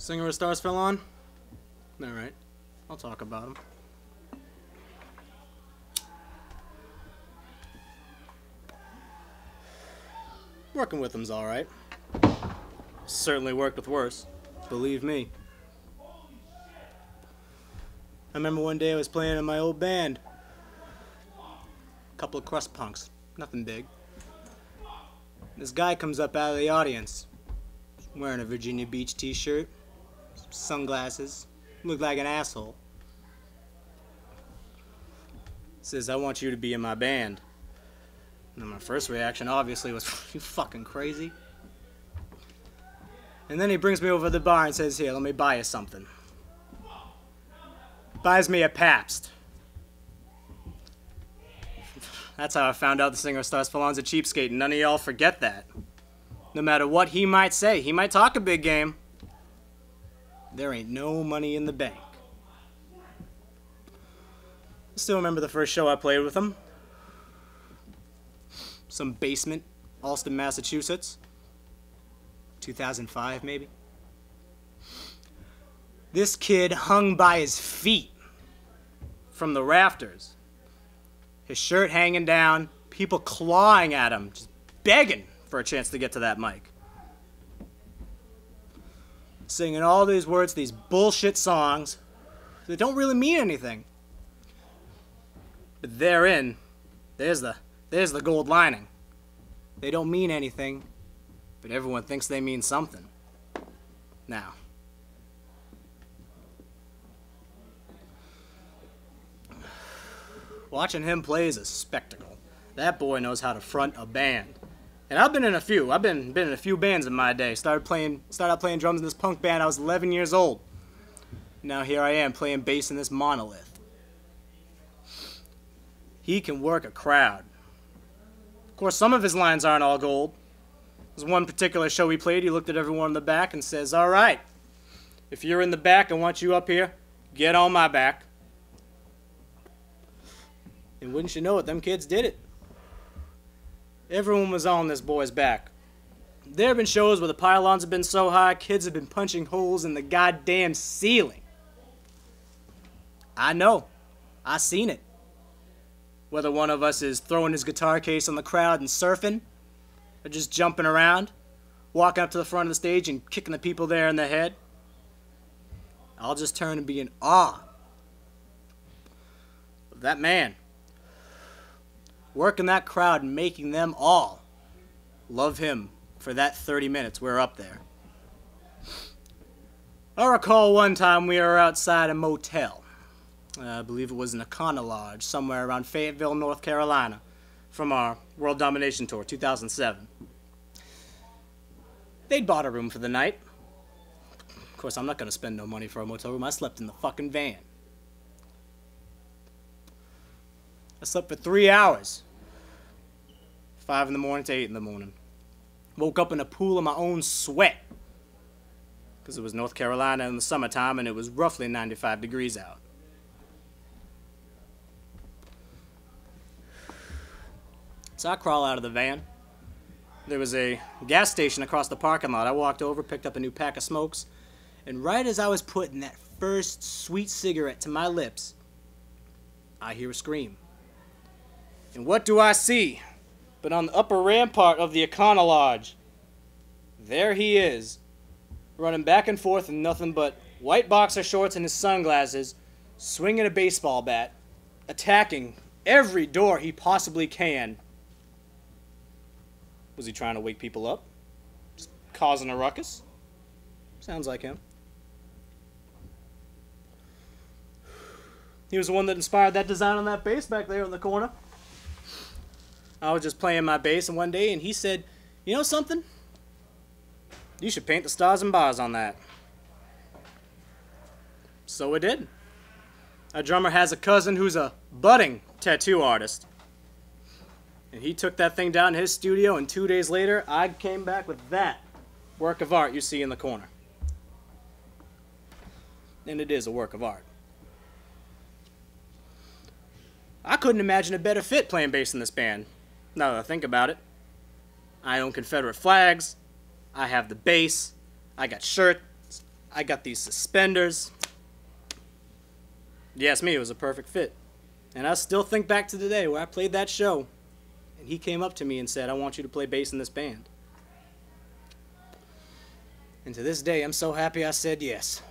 Singer of Stars fell on? Alright, I'll talk about him. Working with him's alright. Certainly worked with worse. Believe me. I remember one day I was playing in my old band. A couple of crust punks. Nothing big. This guy comes up out of the audience. Wearing a Virginia Beach t-shirt. Sunglasses. Looked like an asshole. Says, I want you to be in my band. And my first reaction obviously was, you fucking crazy? And then he brings me over to the bar and says, here, let me buy you something. Buys me a Pabst. That's how I found out the Singer of Stars Fallon's a cheapskate, and none of y'all forget that. No matter what he might say, he might talk a big game. There ain't no money in the bank. I still remember the first show I played with him. Some basement, Allston, Massachusetts. 2005, maybe. This kid hung by his feet from the rafters. His shirt hanging down, people clawing at him, just begging for a chance to get to that mic. Singing all these words, these bullshit songs that don't really mean anything. But therein, there's the gold lining. They don't mean anything, but everyone thinks they mean something. Now, watching him play is a spectacle. That boy knows how to front a band. And I've been in a few. I've been in a few bands in my day. Started out playing drums in this punk band. I was 11 years old. Now here I am playing bass in this monolith. He can work a crowd. Of course, some of his lines aren't all gold. There's one particular show he played. He looked at everyone in the back and says, all right, if you're in the back, I want you up here. Get on my back. And wouldn't you know it, them kids did it. Everyone was on this boy's back. There have been shows where the pylons have been so high, kids have been punching holes in the goddamn ceiling. I know. I seen it. Whether one of us is throwing his guitar case on the crowd and surfing, or just jumping around, walking up to the front of the stage and kicking the people there in the head, I'll just turn and be in awe of that man. Working that crowd and making them all love him for that 30 minutes we're up there. I recall one time we were outside a motel. I believe it was an Econo Lodge somewhere around Fayetteville, North Carolina, from our World Domination Tour, 2007. They'd bought a room for the night. Of course, I'm not going to spend no money for a motel room. I slept in the fucking van. I slept for 3 hours. 5 in the morning to 8 in the morning. Woke up in a pool of my own sweat. Because it was North Carolina in the summertime and it was roughly 95 degrees out. So I crawl out of the van. There was a gas station across the parking lot. I walked over, picked up a new pack of smokes, and right as I was putting that first sweet cigarette to my lips, I hear a scream. And what do I see? But on the upper rampart of the Econo Lodge, there he is, running back and forth in nothing but white boxer shorts and his sunglasses, swinging a baseball bat, attacking every door he possibly can. Was he trying to wake people up? Just causing a ruckus? Sounds like him. He was the one that inspired that design on that bass back there in the corner. I was just playing my bass and one day and he said, you know something? You should paint the stars and bars on that. So I did. Our drummer has a cousin who's a budding tattoo artist. And he took that thing down in his studio, and 2 days later, I came back with that work of art you see in the corner. And it is a work of art. I couldn't imagine a better fit playing bass in this band, now that I think about it. I own Confederate flags, I have the bass, I got shirts, I got these suspenders. Yes, me, it was a perfect fit. And I still think back to the day where I played that show, and he came up to me and said, I want you to play bass in this band. And to this day, I'm so happy I said yes.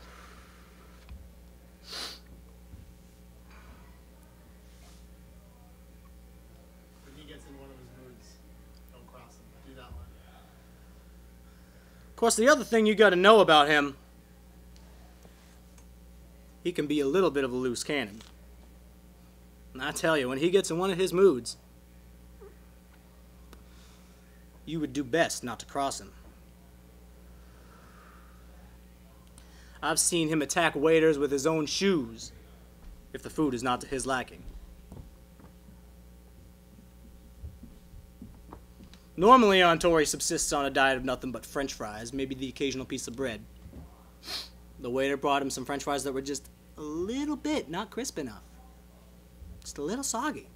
When he gets in one of his moods, don't cross him. Do that one. Of course, the other thing you got to know about him, he can be a little bit of a loose cannon. And I tell you, when he gets in one of his moods, you would do best not to cross him. I've seen him attack waiters with his own shoes if the food is not to his liking. Normally on tour he subsists on a diet of nothing but french fries, maybe the occasional piece of bread. The waiter brought him some french fries that were just a little bit not crisp enough. Just a little soggy.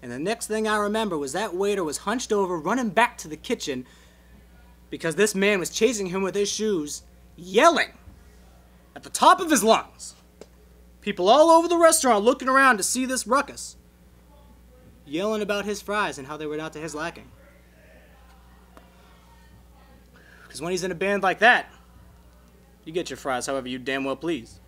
And the next thing I remember was that waiter was hunched over, running back to the kitchen because this man was chasing him with his shoes, yelling at the top of his lungs. People all over the restaurant looking around to see this ruckus, yelling about his fries and how they were not to his liking. Because when he's in a band like that, you get your fries however you damn well please.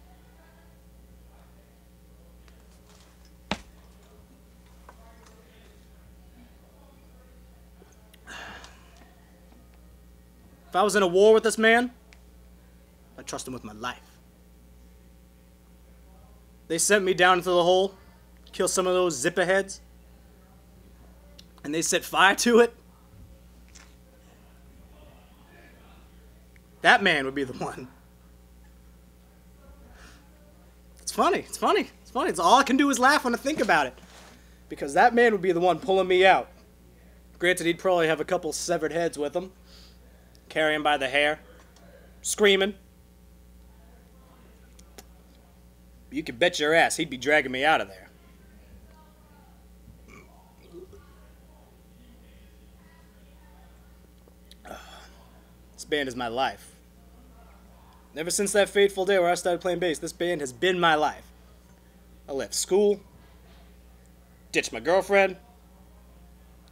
If I was in a war with this man, I'd trust him with my life. They sent me down into the hole, kill some of those zipper heads, and they set fire to it. That man would be the one. It's funny, it's funny, it's funny. It's all I can do is laugh when I think about it. Because that man would be the one pulling me out. Granted, he'd probably have a couple severed heads with him, carrying him by the hair, screaming. You can bet your ass he'd be dragging me out of there. This band is my life. Ever since that fateful day where I started playing bass, this band has been my life. I left school, ditched my girlfriend,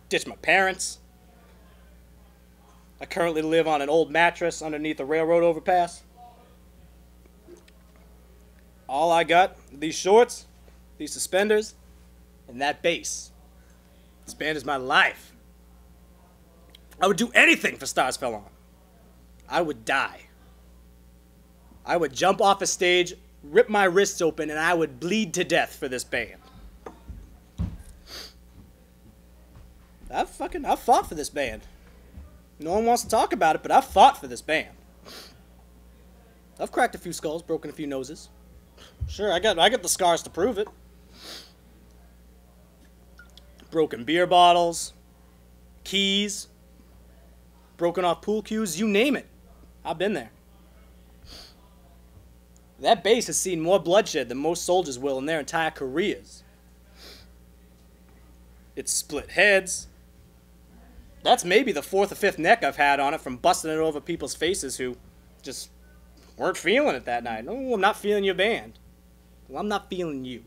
ditched my parents. I currently live on an old mattress underneath a railroad overpass. All I got, these shorts, these suspenders, and that bass. This band is my life. I would do anything for Stars Fell On. I would die. I would jump off a stage, rip my wrists open, and I would bleed to death for this band. I've fought for this band. No one wants to talk about it, but I've fought for this band. I've cracked a few skulls, broken a few noses. Sure, I got the scars to prove it. Broken beer bottles, keys, broken off pool cues, you name it. I've been there. That bass has seen more bloodshed than most soldiers will in their entire careers. It's split heads. That's maybe the 4th or 5th neck I've had on it from busting it over people's faces who just weren't feeling it that night. No, I'm not feeling your band. Well, I'm not feeling you.